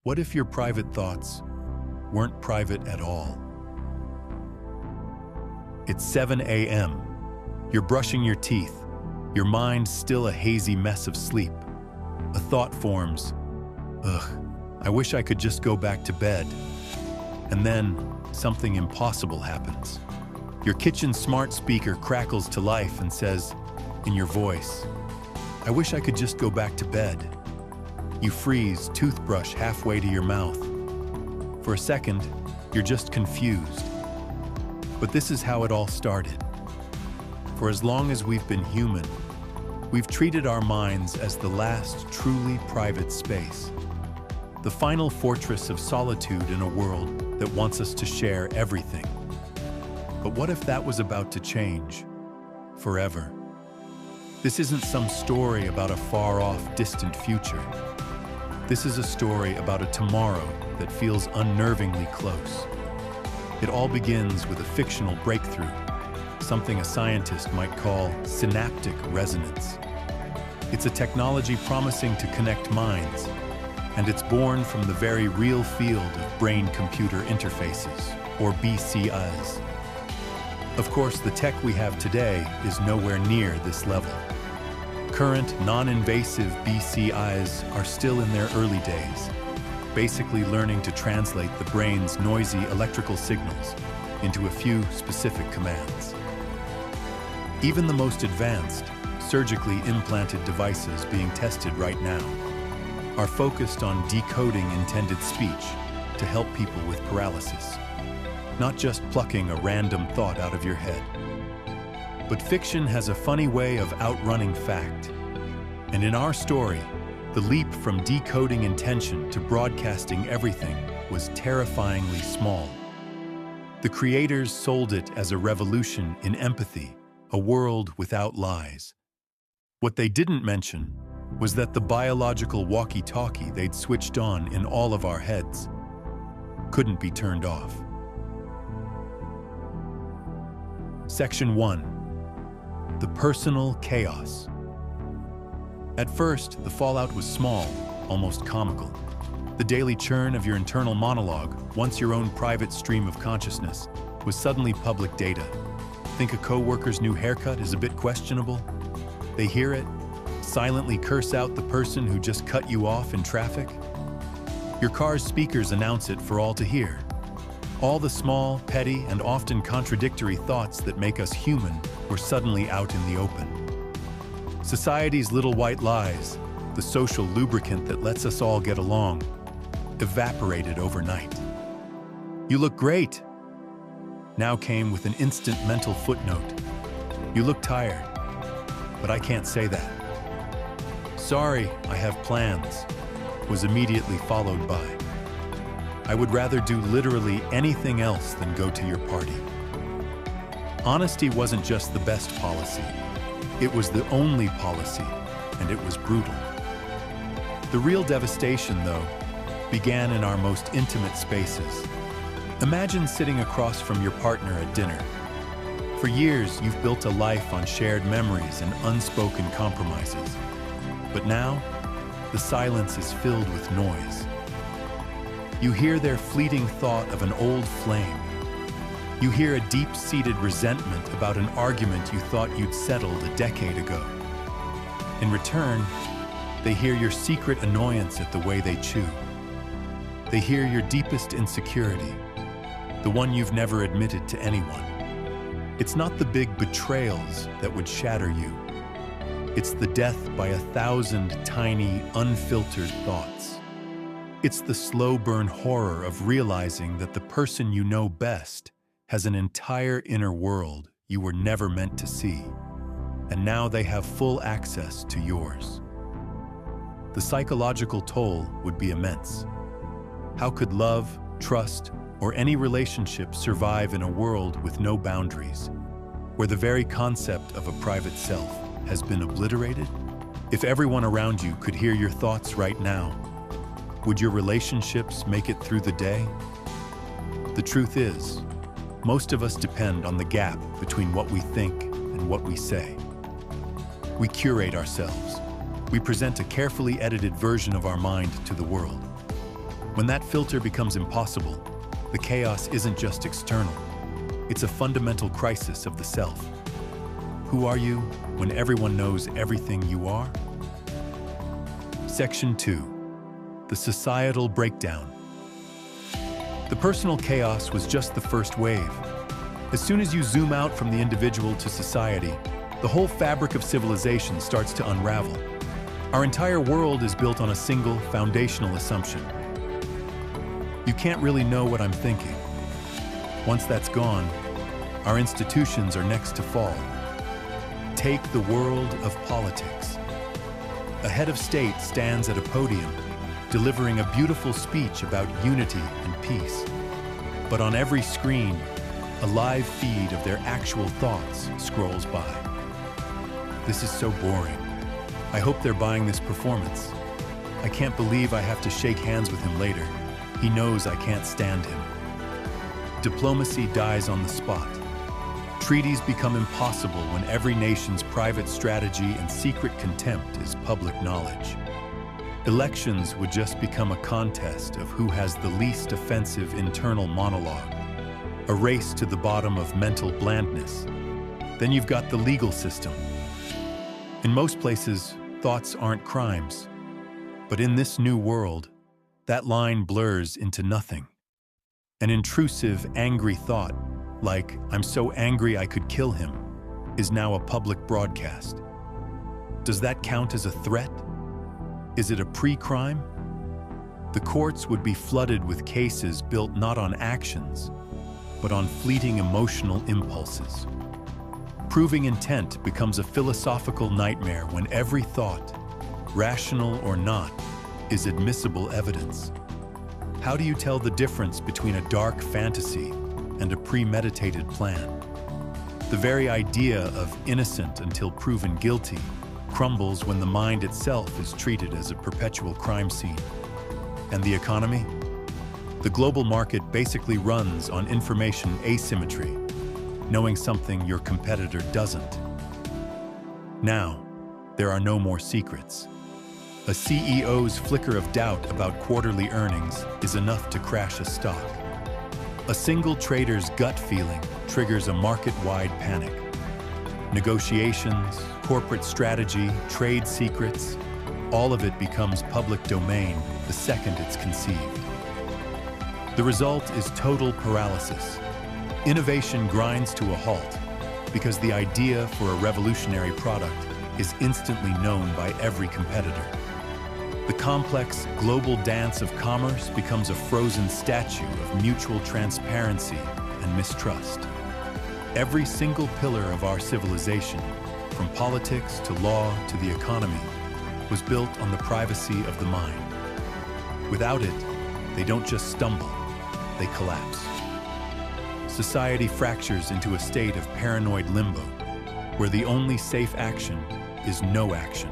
What if your private thoughts weren't private at all? It's 7 a.m. You're brushing your teeth, your mind still a hazy mess of sleep. A thought forms, I wish I could just go back to bed. And then something impossible happens. Your kitchen smart speaker crackles to life and says, in your voice, I wish I could just go back to bed. You freeze, toothbrush halfway to your mouth. For a second, you're just confused. But this is how it all started. For as long as we've been human, we've treated our minds as the last truly private space, the final fortress of solitude in a world that wants us to share everything. But what if that was about to change forever? This isn't some story about a far-off, distant future. This is a story about a tomorrow that feels unnervingly close. It all begins with a fictional breakthrough, something a scientist might call synaptic resonance. It's a technology promising to connect minds, and it's born from the very real field of brain-computer interfaces, or BCIs. Of course, the tech we have today is nowhere near this level. Current, non-invasive BCIs are still in their early days, basically learning to translate the brain's noisy electrical signals into a few specific commands. Even the most advanced, surgically implanted devices being tested right now are focused on decoding intended speech to help people with paralysis, not just plucking a random thought out of your head. But fiction has a funny way of outrunning fact. And in our story, the leap from decoding intention to broadcasting everything was terrifyingly small. The creators sold it as a revolution in empathy, a world without lies. What they didn't mention was that the biological walkie-talkie they'd switched on in all of our heads couldn't be turned off. Section 1. The personal chaos. At first, the fallout was small, almost comical. The daily churn of your internal monologue, once your own private stream of consciousness, was suddenly public data. Think a coworker's new haircut is a bit questionable? They hear it, silently curse out the person who just cut you off in traffic. Your car's speakers announce it for all to hear. All the small, petty, and often contradictory thoughts that make us human were suddenly out in the open. Society's little white lies, the social lubricant that lets us all get along, evaporated overnight. You look great, now came with an instant mental footnote. You look tired, but I can't say that. Sorry, I have plans, was immediately followed by, I would rather do literally anything else than go to your party. Honesty wasn't just the best policy. It was the only policy, and it was brutal. The real devastation, though, began in our most intimate spaces. Imagine sitting across from your partner at dinner. For years, you've built a life on shared memories and unspoken compromises. But now, the silence is filled with noise. You hear their fleeting thought of an old flame. You hear a deep-seated resentment about an argument you thought you'd settled a decade ago. In return, they hear your secret annoyance at the way they chew. They hear your deepest insecurity, the one you've never admitted to anyone. It's not the big betrayals that would shatter you. It's the death by 1,000 tiny, unfiltered thoughts. It's the slow burn horror of realizing that the person you know best has an entire inner world you were never meant to see, and now they have full access to yours. The psychological toll would be immense. How could love, trust, or any relationship survive in a world with no boundaries, where the very concept of a private self has been obliterated? If everyone around you could hear your thoughts right now, would your relationships make it through the day? The truth is, most of us depend on the gap between what we think and what we say. We curate ourselves. We present a carefully edited version of our mind to the world. When that filter becomes impossible, the chaos isn't just external. It's a fundamental crisis of the self. Who are you when everyone knows everything you are? Section 2. The societal breakdown. The personal chaos was just the first wave. As soon as you zoom out from the individual to society, the whole fabric of civilization starts to unravel. Our entire world is built on a single, foundational assumption. You can't really know what I'm thinking. Once that's gone, our institutions are next to fall. Take the world of politics. A head of state stands at a podium, delivering a beautiful speech about unity and peace. But on every screen, a live feed of their actual thoughts scrolls by. This is so boring. I hope they're buying this performance. I can't believe I have to shake hands with him later. He knows I can't stand him. Diplomacy dies on the spot. Treaties become impossible when every nation's private strategy and secret contempt is public knowledge. Elections would just become a contest of who has the least offensive internal monologue, a race to the bottom of mental blandness. Then you've got the legal system. In most places, thoughts aren't crimes. But in this new world, that line blurs into nothing. An intrusive, angry thought, like, "I'm so angry I could kill him," is now a public broadcast. Does that count as a threat? Is it a pre-crime? The courts would be flooded with cases built not on actions, but on fleeting emotional impulses. Proving intent becomes a philosophical nightmare when every thought, rational or not, is admissible evidence. How do you tell the difference between a dark fantasy and a premeditated plan? The very idea of innocent until proven guilty crumbles when the mind itself is treated as a perpetual crime scene. And the economy? The global market basically runs on information asymmetry, knowing something your competitor doesn't. Now, there are no more secrets. A CEO's flicker of doubt about quarterly earnings is enough to crash a stock. A single trader's gut feeling triggers a market-wide panic. Negotiations, corporate strategy, trade secrets, all of it becomes public domain the second it's conceived. The result is total paralysis. Innovation grinds to a halt because the idea for a revolutionary product is instantly known by every competitor. The complex global dance of commerce becomes a frozen statue of mutual transparency and mistrust. Every single pillar of our civilization, from politics to law to the economy, was built on the privacy of the mind. Without it, they don't just stumble, they collapse. Society fractures into a state of paranoid limbo, where the only safe action is no action,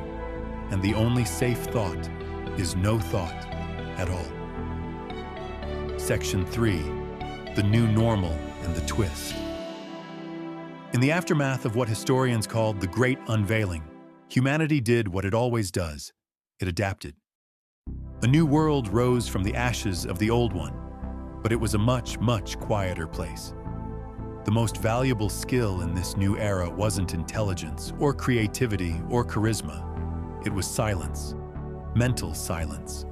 and the only safe thought is no thought at all. Section 3. The new normal and the twist. In the aftermath of what historians called the Great Unveiling, humanity did what it always does. It adapted. A new world rose from the ashes of the old one, but it was a much, much quieter place. The most valuable skill in this new era wasn't intelligence or creativity or charisma. It was silence. Mental silence.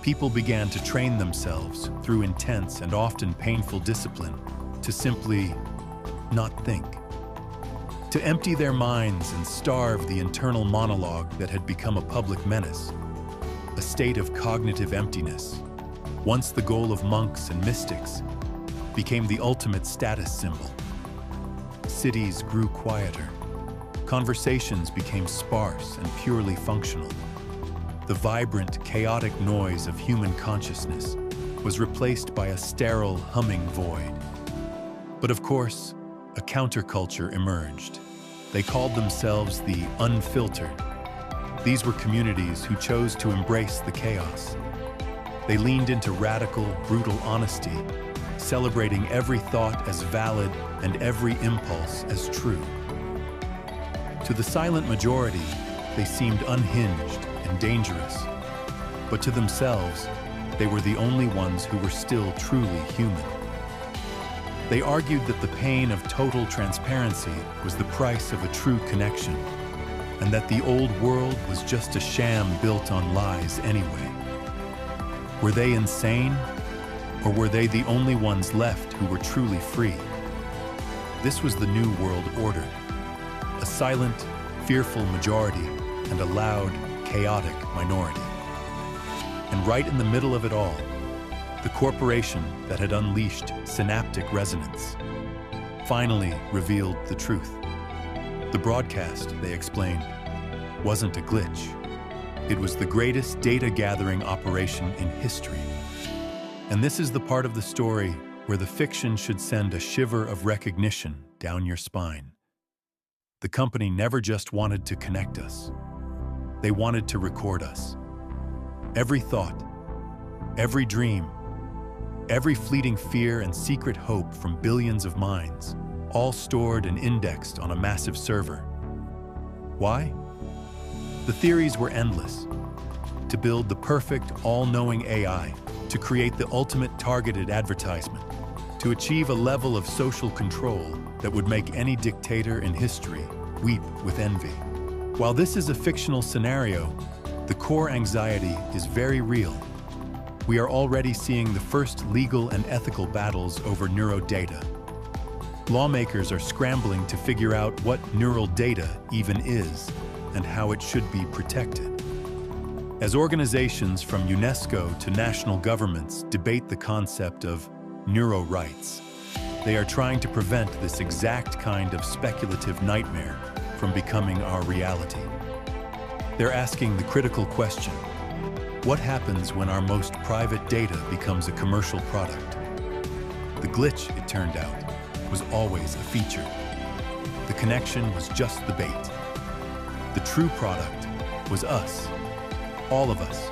People began to train themselves through intense and often painful discipline to simply not think. To empty their minds and starve the internal monologue that had become a public menace. A state of cognitive emptiness, once the goal of monks and mystics, became the ultimate status symbol. Cities grew quieter. Conversations became sparse and purely functional. The vibrant, chaotic noise of human consciousness was replaced by a sterile, humming void. But of course, a counterculture emerged. They called themselves the unfiltered. These were communities who chose to embrace the chaos. They leaned into radical, brutal honesty, celebrating every thought as valid and every impulse as true. To the silent majority, they seemed unhinged and dangerous, but to themselves, they were the only ones who were still truly human. They argued that the pain of total transparency was the price of a true connection, and that the old world was just a sham built on lies anyway. Were they insane, or were they the only ones left who were truly free? This was the New World Order, a silent, fearful majority and a loud, chaotic minority. And right in the middle of it all, the corporation that had unleashed synaptic resonance finally revealed the truth. The broadcast, they explained, wasn't a glitch. It was the greatest data-gathering operation in history. And this is the part of the story where the fiction should send a shiver of recognition down your spine. The company never just wanted to connect us. They wanted to record us. Every thought, every dream, every fleeting fear and secret hope from billions of minds, all stored and indexed on a massive server. Why? The theories were endless. To build the perfect, all-knowing AI, to create the ultimate targeted advertisement, to achieve a level of social control that would make any dictator in history weep with envy. While this is a fictional scenario, the core anxiety is very real. We are already seeing the first legal and ethical battles over neurodata. Lawmakers are scrambling to figure out what neural data even is and how it should be protected. As organizations from UNESCO to national governments debate the concept of neuro rights, they are trying to prevent this exact kind of speculative nightmare from becoming our reality. They're asking the critical question: what happens when our most private data becomes a commercial product? The glitch, it turned out, was always a feature. The connection was just the bait. The true product was us, all of us,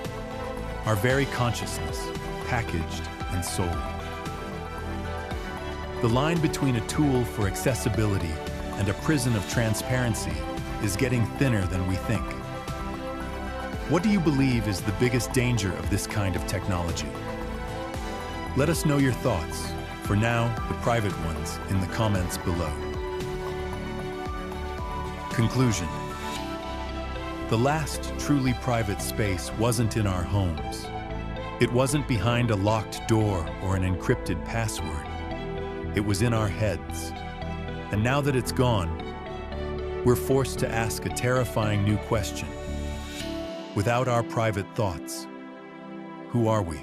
our very consciousness, packaged and sold. The line between a tool for accessibility and a prison of transparency is getting thinner than we think. What do you believe is the biggest danger of this kind of technology? Let us know your thoughts, for now, the private ones, in the comments below. Conclusion. The last truly private space wasn't in our homes. It wasn't behind a locked door or an encrypted password. It was in our heads. And now that it's gone, we're forced to ask a terrifying new question. Without our private thoughts, who are we?